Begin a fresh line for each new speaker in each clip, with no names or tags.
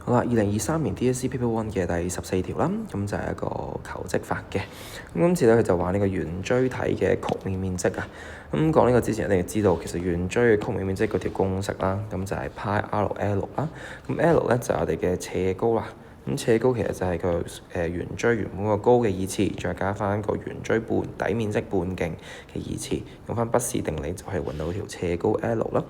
好啦，2023年 DSE Paper 1嘅第14條啦，咁就係一個求職法嘅。咁今次咧佢就話呢個圓錐體嘅曲面面積啊。咁講呢個之前一定要知道，其實圓錐嘅曲面面積嗰條公式啦，咁就係派 RL 啦。咁 L 咧就係我哋嘅斜高啦。咁斜高其實就係個圓錐原本個高嘅二次，再加翻個圓錐底面積半徑嘅二次，用翻畢氏定理就係揾到條斜高 L 啦。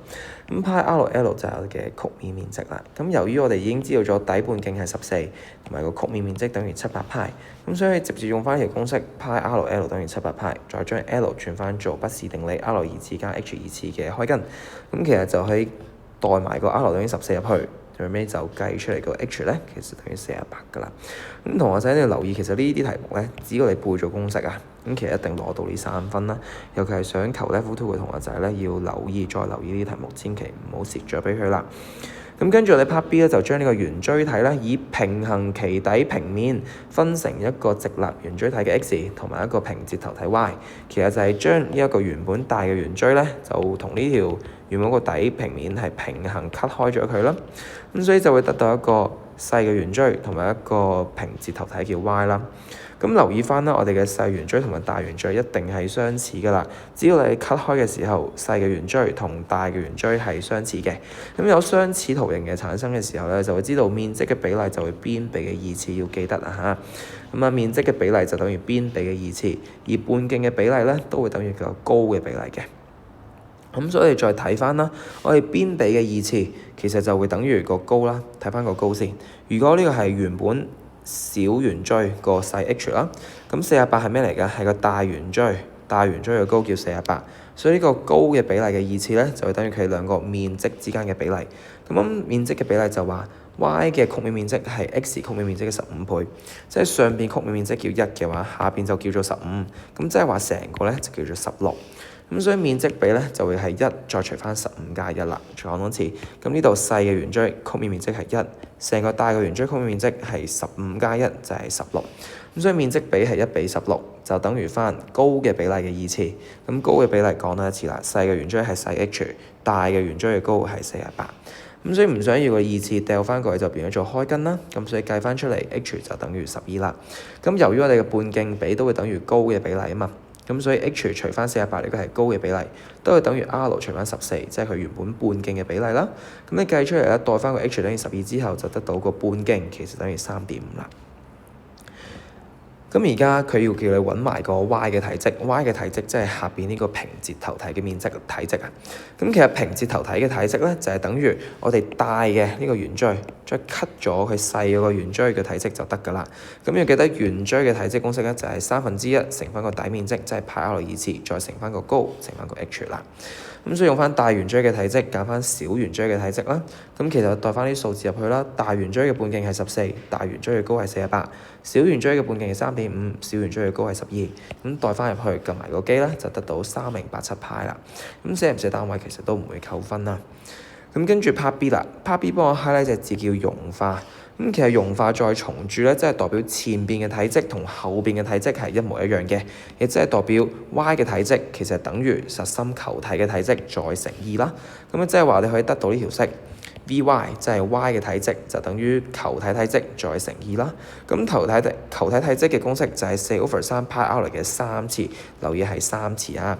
咁派 RL 就係我哋嘅曲面面積啦。咁由於我哋已經知道咗底半徑係14，同埋個曲面面積等於700派，咁所以直接用翻條公式派 RL 等於700派，再將 L 轉翻做畢氏定理 R 二次加 H 二次嘅開根，咁其實就可以代埋個 R 等於14入去。最尾就計出嚟個 H 咧，其實等於48㗎啦。咁同學仔你要留意，其實呢啲題目咧，只要你背咗公式啊，咁其實一定攞到呢3分啦。尤其係想求 Level 2嘅同學仔咧，要留意再留意呢啲題目，千祈唔好蝕咗俾佢啦。咁跟住我哋 Part B 咧，就將呢個圓錐體咧，以平行其底平面分成一個直立圓錐體嘅 X 同埋一個平截頭體 Y。其實就係將呢一個原本大嘅圓錐咧，就同呢條原本個底平面係平行 cut 開咗佢啦。咁所以就會得到一個細嘅圓錐同埋一個平截頭體叫 Y 啦。咁留意翻啦，我哋嘅細圓錐同埋大圓錐一定係相似㗎啦。只要你 cut 開嘅時候，細嘅圓錐同大嘅圓錐係相似嘅。咁有相似圖形嘅產生嘅時候咧，就會知道面積嘅比例就會邊比嘅二次，要記得啊嚇。咁啊，面積嘅比例就等於邊比嘅二次，而半徑嘅比例咧都會等於個高嘅比例嘅。咁所以再睇翻啦，我哋邊比嘅二次其實就會等於個高啦。睇翻個高先，如果呢個係原本小圓錐個細 h 啦，咁48係咩嚟㗎？係個大圓錐，大圓錐嘅高叫48，所以呢個高嘅比例嘅二次咧，就會等於佢兩個面積之間嘅比例。咁面積嘅比例就話 y 嘅曲面面積係 x 曲面面積嘅15倍，即係上邊曲面面積叫1嘅話，下邊就叫做15，咁即係話成個咧就叫做16。咁所以面積比咧就會係1再除翻15加1啦。再講多次，咁呢度細嘅圓錐曲面面積係1，成個大嘅圓錐曲面面積係15加1就係16。咁所以面積比係1比16，就等於翻高嘅比例嘅二次。咁高嘅比例講多一次啦，細嘅圓錐係細 h， 大嘅圓錐嘅高係48。咁所以唔想要個二次掉翻過去就變咗做開根啦。咁所以計翻出嚟 h 就等於12啦。咁由於我哋嘅半徑比都會等於高嘅比例啊嘛。咁所以 h 除翻48呢個係高嘅比例，都係等於 r 除翻14，即係佢原本半徑嘅比例啦。咁你計出嚟咧，代翻個 h 等於12之後，就得到個半徑其實等於3.5啦。咁而家佢要叫你揾埋個 y 嘅體積 ，y 嘅體積即係下邊呢個平截頭體嘅面積體積啊。咁其實平截頭體嘅體積咧，就係等於我哋大嘅呢個圓錐，再 cut 咗佢細嗰個圓錐嘅體積就得㗎啦。咁要記得圓錐嘅體積公式咧，就係1/3乘翻個底面積，即係派 r 二次，再乘翻個高，乘翻個 h 啦。咁所以用翻大圓錐嘅體積減翻小圓錐嘅體積啦。咁其實代翻啲數字入去啦，大圓錐嘅半徑係14，大圓錐嘅高係48，小圓錐嘅半徑係3.5，小圓錐嘅高係12。咁代翻入去撳埋個機咧，就得到3087派啦。咁寫唔寫單位其實都唔會扣分啦。咁跟住 Part B 啦 ，Part B 幫我 highlight 隻字叫溶化。咁其實溶化再重鑄咧，即係代表前邊嘅體積同後邊嘅體積係一模一樣嘅，亦即係代表 y 嘅體積其實等於實心球體嘅體積再乘2啦。咁即係話你可以得到呢條式。Vy 即係 y 嘅體積就等於球體體積再乘2啦。咁球體體積嘅公式就係4/3派 r 嘅3次，留意係3次啊。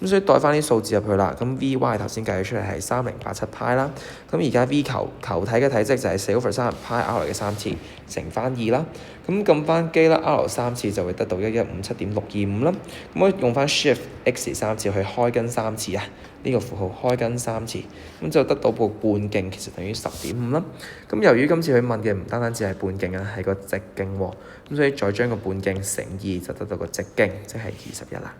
咁所以代翻啲數字入去啦。咁 Vy 頭先計出嚟係3087派啦。咁而家 V 球體嘅體積就係4/3派 r 嘅3次乘翻2啦。咁撳翻機啦 ，r 3次就會得到1157.625啦。咁我用翻 Shift X 3次去開根3次啊。呢個符號開根3次，咁就得到個半徑其實等於10.5啦。咁由於今次佢問嘅唔單單只係半徑啊，係個直徑喎，咁所以再將個半徑乘2就得到個直徑，即係21啦。